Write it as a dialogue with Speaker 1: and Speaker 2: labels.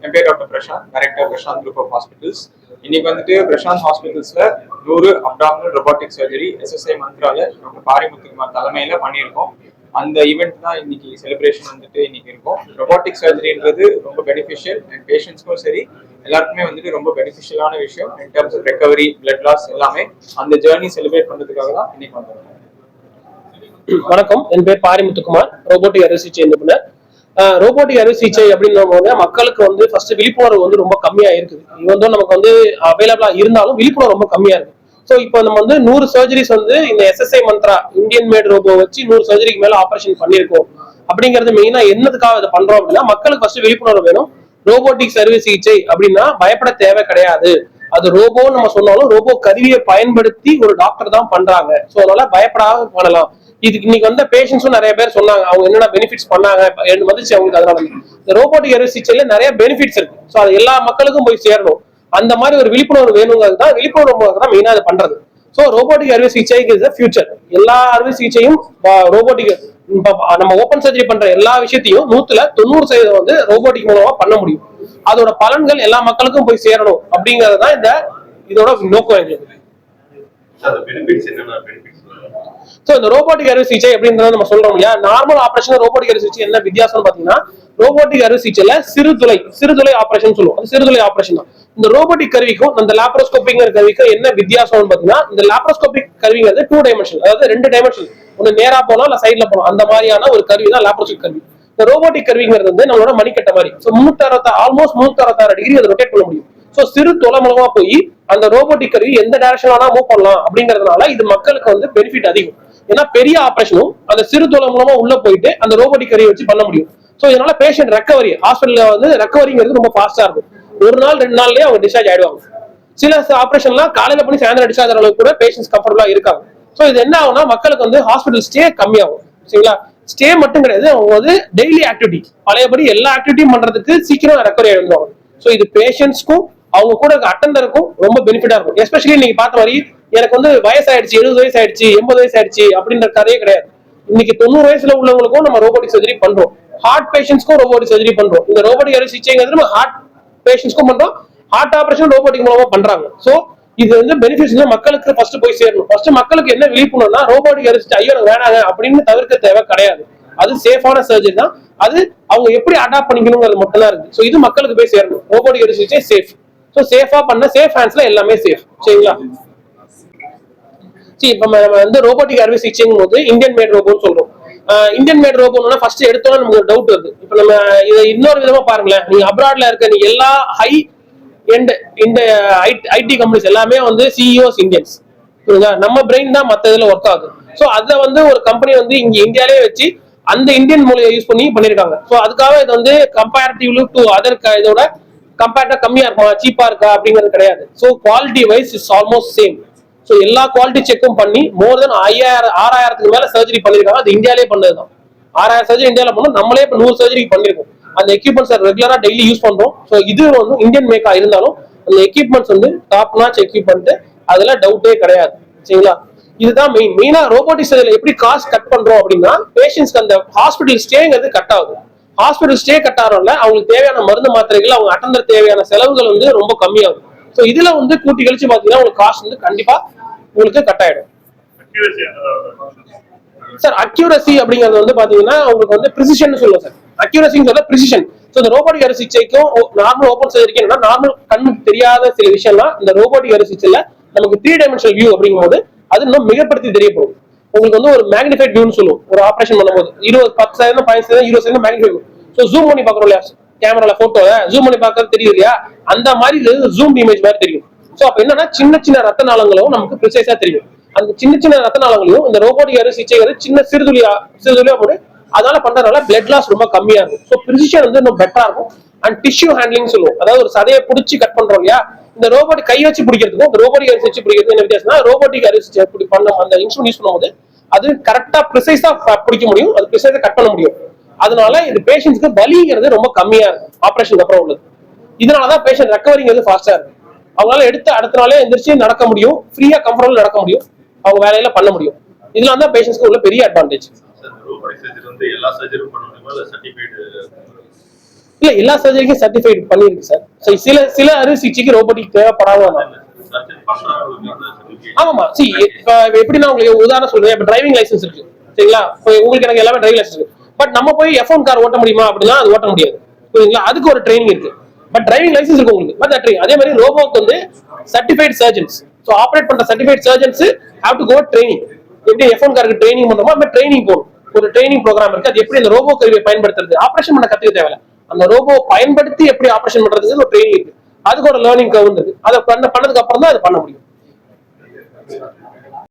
Speaker 1: என் பேர் doctor Prashanth, director Prashanth group of hospitals. இன்னைக்கு வந்துட்டு பிரசாந்த் ஹாஸ்பிட்டல்ஸ்ல 100 அப்டாமினல் ரொபாட்டிக் சர்ஜரி எஸ்எஸ்ஐ மந்த்ரால டாக்டர் பாரிமுத்துக்குமார் தலைமையில பண்ணியிருக்கோம். அந்த ஈவெண்ட் தான் இன்னைக்கு செலிப்ரேஷன் வந்துட்டு இன்னைக்கு இருக்கும். ரொபாட்டிக் சர்ஜரின்றது ரொம்ப பெனிஃபிஷியல் அண்ட் பேஷண்ட்ஸ்க்கும் சரி எல்லாருக்குமே வந்துட்டு ரொம்ப பெனிஃபிஷியலான விஷயம். In terms of recovery, blood loss எல்லாமே அந்த ஜேர்னி செலிப்ரேட் பண்றதுக்காக தான் இன்னைக்கு வந்திருக்கோம்.
Speaker 2: வணக்கம், என் பேர் பாரிமுத்துக்குமார், ரோபோட்டிக் அறுவை சிகிச்சை நிபுணர். ரோபோட்டிக் அறுவை சிகிச்சை அப்படின்ற மக்களுக்கு வந்து ஃபர்ஸ்ட் விழிப்புணர்வு வந்து ரொம்ப கம்மியா இருக்குது. இது வந்து நமக்கு வந்து அவைலபிளா இருந்தாலும் விழிப்புணர்வு ரொம்ப கம்மியா இருக்கு. ஸோ இப்போ நம்ம வந்து 100 சர்ஜரிஸ் வந்து இந்த SSI Mantra Indian made robot வச்சு 100 சர்ஜரிக்கு மேல ஆபரேஷன் பண்ணியிருக்கோம். அப்படிங்கிறது மெயினா என்னதுக்காக அதை பண்றோம் அப்படின்னா, மக்களுக்கு ஃபர்ஸ்ட் விழிப்புணர்வு வேணும். ரோபோட்டிக்ஸ் அறுவை சிகிச்சை அப்படின்னா பயப்பட தேவை கிடையாது. அது ரோபோன்னு நம்ம சொன்னாலும் ரோபோ கருவியை பயன்படுத்தி ஒரு டாக்டர் தான் பண்றாங்க. ஸோ அதனால பயப்படாம பண்ணலாம். இதுக்கு இன்னைக்கு வந்த பேஷண்ட்ஸும் நிறைய பேர் சொன்னாங்க அவங்க என்னென்ன பெனிஃபிட்ஸ் பண்ணாங்க வந்துச்சு அவங்களுக்கு. அதனால இந்த ரோபோட்டிக் அறுவை சிகிச்சையில நிறைய பெனிஃபிட்ஸ் இருக்கு. ஸோ அது எல்லா மக்களுக்கும் போய் சேரணும். அந்த மாதிரி ஒரு விழிப்புணர்வு வேணுங்கிறது தான், விழிப்புணர்வு தான் மெயினா அது பண்றது. ஸோ ரோபோட்டிக் அறுவை சிகிச்சைக்கு ஃபியூச்சர். எல்லா அறுவை சிகிச்சையும் ரோபோட்டிக், நம்ம ஓப்பன் சர்ஜரி பண்ற எல்லா விஷயத்தையும் 90% வந்து ரோபோட்டிக் மூலமா பண்ண முடியும். அதோட பலன்கள் எல்லா மக்களுக்கும் போய் சேரணும் அப்படிங்கிறது தான் இதோட நோக்கம் எங்களுக்கு. சோ இந்த ரோபோட்டிக் அறுவை சிகிச்சை அப்படின்றத நம்ம சொல்றோம் இல்லையா, நார்மல் ஆபரேஷன் ரோபோட்டிக் அறுவை சிகிச்சை என்ன வித்தியாசம்னு பாத்தீங்கன்னா, ரோபோட்டிக் அறுவை சிகிச்சையில சிறுதுளை ஆபரேஷன் சொல்லுவோம். அது சிறுதுளை ஆபரேஷன் தான். இந்த ரோபோட்டிக் கருவிக்கும் இந்த லாப்ரோஸ்கோபிங்கிற கருவிக்கும் என்ன வித்தியாசம்னு பாத்தீங்கன்னா, இந்த லாப்ரோஸ்கோபிக் கருவிங்கிறது 2 டைமென்ஷன், அதாவது 2 டைமென்ஷன், ஒன்னு நேரா போனோம் இல்ல சைட்ல போனோம், அந்த மாதிரியான ஒரு கருவி தான் லாப்ரோஸ்கோபிக் கருவி. இந்த ரோபோட்டிக் கருவிங்கிறது வந்து நம்மளோட மணிக்கட்ட மாதிரி. ஸோ 366 டிகிரி அதை ரொட்டேட் பண்ண முடியும். ஸோ சிறு தொலை மூலமா போய் அந்த ரோபோட்டிக் கருவி எந்த டைரக்ஷன் வேணா மூவ் பண்ணலாம். அப்படிங்கிறதுனால இது மக்களுக்கு வந்து பெனிஃபிட் அதிகம். ஏன்னா பெரிய ஆபரேஷனும் அந்த சிறு தொலை மூலமா உள்ள போயிட்டு அந்த ரோபோட்டிக் கருவியை வச்சு பண்ண முடியும். ஸோ இதனால பேஷண்ட் ரெக்கவரி, ஹாஸ்பிட்டல்ல வந்து ரெக்கவரிங்கிறது ரொம்ப ஃபாஸ்டா இருக்கும். 1 நாள் 2 நாள்லயே அவங்க டிஸ்சார்ஜ் ஆயிடுவாங்க. சில ஆபரேஷன்லாம் காலையில பண்ணி சாயந்தரம் டிஸ்சார்ஜ் ஆகிற அளவுக்கு கூட பேஷண்ட்ஸ் கம்ஃபர்டபுளா இருக்காங்க. ஸோ இது என்ன ஆகும்னா, மக்களுக்கு வந்து ஹாஸ்பிட்டல் ஸ்டே கம்மியாகும். சரிங்களா? ஸ்டே மட்டும் கிடையாது, அவங்க வந்து டெய்லி ஆக்டிவிட்டி பழையபடி எல்லா ஆக்டிவிட்டியும் பண்றதுக்கு சீக்கிரம் ரெக்கவரி ஆயிடுவாங்க. ஸோ இது பேஷண்ட்ஸ்க்கும் அவங்க கூட அட்டெண்டருக்கும் ரொம்ப பெனிஃபிட்டா இருக்கும். எஸ்பெஷலி நீங்க பார்த்த மாதிரி எனக்கு வந்து வயசாயிடுச்சு, 70 வயசு ஆயிடுச்சு, 80 வயசு ஆயிடுச்சு அப்படின்ற கதையே கிடையாது. இன்னைக்கு 90 வயசுல உள்ளவங்களுக்கும் நம்ம ரோபோட்டிக் சர்ஜரி பண்றோம். ஹார்ட் பேஷண்ட்ஸ்க்கும் ரோபோட்டிக் சர்ஜரி பண்றோம். இந்த ரோபோட்டிக் அறுவை சிகிச்சைங்கிறது நம்ம ஹார்ட் பேஷண்ட்ஸ்க்கும் பண்றோம். ஹார்ட் ஆபரேஷன் ரோபோட்டிக் மூலமா பண்றாங்க. சோ இது வந்து பெனிஃபிட்ஸ் மக்களுக்கு ஃபர்ஸ்ட் போய் சேரணும். ஃபர்ஸ்ட் மக்களுக்கு என்ன விழிப்புணர்வுனா, ரோபோட்டிக் அறுவை சிகிச்சை ஐயோ வேணாங்க அப்படின்னு தவிர்க்க தேவை கிடையாது. அது சேஃபான சர்ஜரி தான். அது அவங்க எப்படி அடாப்ட் பண்ணிக்கணுங்கிறது மட்டும் தான் இருக்கு. ஸோ இது மக்களுக்கு போய் சேரணும். ரோபோட்டிக் அறுவை சிகிச்சை சேஃப். ஸோ சேஃபா பண்ண சேஃப் ஹேண்ட்ஸ்ல எல்லாமே சேஃப். சரிங்களா? இப்ப நம்ம வந்து ரோபோட்டிக் அறுவை சிகிச்சைங்கும் போது இந்தியன் மேட் ரோபோன்னு சொல்றோம். இந்தியன் மேட் ரோபோன்னா ஃபர்ஸ்ட் எடுத்தோம்னா நமக்கு ஒரு டவுட் வருது. இப்ப நம்ம இதை இன்னொரு விதமா பாருங்களேன். நீங்க அப்ராட்ல இருக்க நீங்க எல்லா ஹை எண்ட் இந்த ஐடி கம்பெனிஸ் எல்லாமே வந்து சிஇஓஸ் இந்தியன்ஸ். நம்ம பிரெயின் தான் மற்ற இதுல ஒர்க் ஆகுது. ஸோ அதை வந்து ஒரு கம்பெனி வந்து இங்க இந்தியாலே வச்சு அந்த இந்தியன் மொழியை யூஸ் பண்ணி பண்ணிருக்காங்க. ஸோ அதுக்காக இது வந்து கம்பேரிட்டிவ்லி டு அதர் இதோட கம்பேர்டா கம்மியா இருக்குமா, சீப்பா இருக்கா அப்படிங்கிறது கிடையாது. So quality wise is almost same. So எல்லா குவாலிட்டி செக்கும் பண்ணி மோர் தென் 6000க்கு மேல சர்ஜரி பண்ணிருக்காங்க. அது இந்தியாலே பண்ணதுதான். 6000 சர்ஜரி இந்தியாவில பண்ணோம். நம்மளே இப்போ 100 சர்ஜரி பண்ணிருக்கோம். அந்த எக்யூப்மெண்ட்ஸ் ரெகுலரா டெய்லி யூஸ் பண்றோம். ஸோ இது வந்து இந்தியன் மேக்கா இருந்தாலும் அந்த எக்யூப்மெண்ட்ஸ் வந்து டாப் நாச் எக்யூப்மெண்ட், அதெல்லாம் டவுட்டே கிடையாது. சரிங்களா? இதுதான் மெயினா ரோபோட்டிக் சர்ஜரியில எப்படி காஸ்ட் கட் பண்றோம் அப்படின்னா, பேஷண்ட்ஸ்க்கு அந்த ஹாஸ்பிட்டல் ஸ்டேங்கிறது கட் ஆகுது. ஹாஸ்பிட்டல் ஸ்டே கட் ஆகிறோம்ல, அவங்களுக்கு தேவையான மருந்து மாத்திரைகள், அவங்க அட்டெண்டர் தேவையான செலவுகள் வந்து ரொம்ப கம்மியாகும். ஸோ இதுல வந்து கூட்டி கழிச்சு பாத்தீங்கன்னா உங்களுக்கு காஸ்ட் வந்து கண்டிப்பா உங்களுக்கு கட் ஆயிடும். சார் அக்யூரசி அப்படிங்கிறது வந்து பாத்தீங்கன்னா உங்களுக்கு வந்து பிரிசிஷன் சொல்லுவோம் சார். அக்யூரசிங்கிறத பிரிசிஷன். ஸோ இந்த ரோபோட்டிக் அறுவை சிகிச்சைக்கும் நார்மல் ஓப்பன் சர்ஜரிக்கும் என்னன்னா, நார்மல் கண்ணுக்கு தெரியாத சில விஷயம்லாம் இந்த ரோபோட்டிக் அறுவை சிகிச்சையில நமக்கு 3 டைமென்ஷனல் வியூ அப்படிங்கும் போது அது இன்னும் மிகப்படுத்தி தெரியப்படும். உங்களுக்கு வந்து ஒரு மேக்னிஃபைட் வியூன்னு சொல்லுவோம். ஒரு ஆபரேஷன் பண்ணும்போது 10% 15% 20% மேக்னிஃபைட். ஸோ ஜூம் பண்ணி பாக்குறோம் இல்லையா, கேமரால போட்டோவை ஜூம் பண்ணி பாக்குறது தெரியும் இல்லையா, அந்த மாதிரி ஜூம் இமேஜ் மாதிரி தெரியும். ஸோ அப்ப என்னன்னா சின்ன சின்ன ரத்த நாளங்களும் நமக்கு ப்ரிசைஸா தெரியும். அந்த சின்ன சின்ன ரத்த நாளங்களையும் இந்த ரோபோட்டிக் அறுவை சிகிச்சை சின்ன சிறுதுளியா போது அதனால பண்றதுனால பிளட் லாஸ் ரொம்ப கம்மியா இருக்கும். ஸோ ப்ரிசிஷன் வந்து இன்னும் பெட்டரா இருக்கும். அண்ட் டிஷ்யூ ஹேண்ட்லிங் சொல்லுவோம். அதாவது ஒரு சதையை பிடிச்சி கட் பண்றோம் இல்லையா, இந்த ரோபோட்டிக் கை வச்சு பிடிக்கிறதுக்கும் இந்த ரோபோட்டிக் அறுவை சிகிச்சை பிடிக்கிறது என்ன வித்தியாசம்னா, ரோபோட்டிக் அறுவை சிகிச்சை பண்ண அந்த இன்ஸ்ட்ருமெண்ட் யூஸ் பண்ணும்போது அது கரெக்டா ப்ரிசைஸா பிடிக்க முடியும், அது ப்ரிசைஸா கட் பண்ண முடியும். அதனால இது பேஷண்ட்ஸ்க்கு வலிங்கிறது ரொம்ப கம்மியா இருக்கும் ஆபரேஷன் அப்புறம் உள்ளது. இதனாலதான் பேஷண்ட் ரெக்கவரிங்கிறது ஃபாஸ்டா இருக்கும். அவங்களால எடுத்து அடுத்த நாளே எந்திரிச்சு நடக்க முடியும், ஃப்ரீயா கம்ஃபர்டபுள் நடக்க முடியும், அவங்க வேலையில பண்ண முடியும். இதெல்லாம் தான் பேஷண்ட்ஸ்க்கு உள்ள பெரிய அட்வான்டேஜ். இல்ல எல்லா சர்ஜரிக்கும் சர்டிஃபைட் பண்ணிருக்கு சார். சில சில அறுவை சிகிச்சைக்கு ரோபோட்டிக் தேவைப்படாத. ஆமாமா சி எப்படி நான் உங்களுக்கு உதாரணம் சொல்றேன். இப்ப டிரைவிங் லைசன்ஸ் இருக்கு சரிங்களா, உங்களுக்கு எனக்கு எல்லாமே டிரைவிங் லைசன்ஸ் இருக்கு. பட் நம்ம போய் F1 கார் ஓட்ட முடியுமா அப்படின்னா அது ஓட்ட முடியாது புரியுதுங்களா. அதுக்கு ஒரு ட்ரைனிங் இருக்கு. பட் டிரைவிங் லைசன்ஸ் இருக்கு உங்களுக்கு. பட் அதே மாதிரி ரோபோக்கு வந்து சர்டிஃபைட் சர்ஜன்ஸ், ஸோ ஆப்ரேட் பண்ற certified surgeons have to go training. எப்படி F1 காருக்கு ட்ரைனிங் பண்றோமோ அந்த ட்ரைனிங் போகணும். ஒரு ட்ரைனிங் ப்ரோக்ராம் இருக்கு. அது எப்படி அந்த ரோபோ கருவியை பயன்படுத்துறது, ஆபரேஷன் பண்ண கத்துக்க தேவையில்ல, அந்த ரோபோ பயன்படுத்தி எப்படி ஆபரேஷன் பண்றதுக்கு ஒரு ட்ரைனிங் இருக்கு. அதுக்கு ஒரு லேர்னிங் கர்வ் இருக்கு. அதை பண்ணதுக்கு அப்புறம் தான் அது பண்ண முடியும்.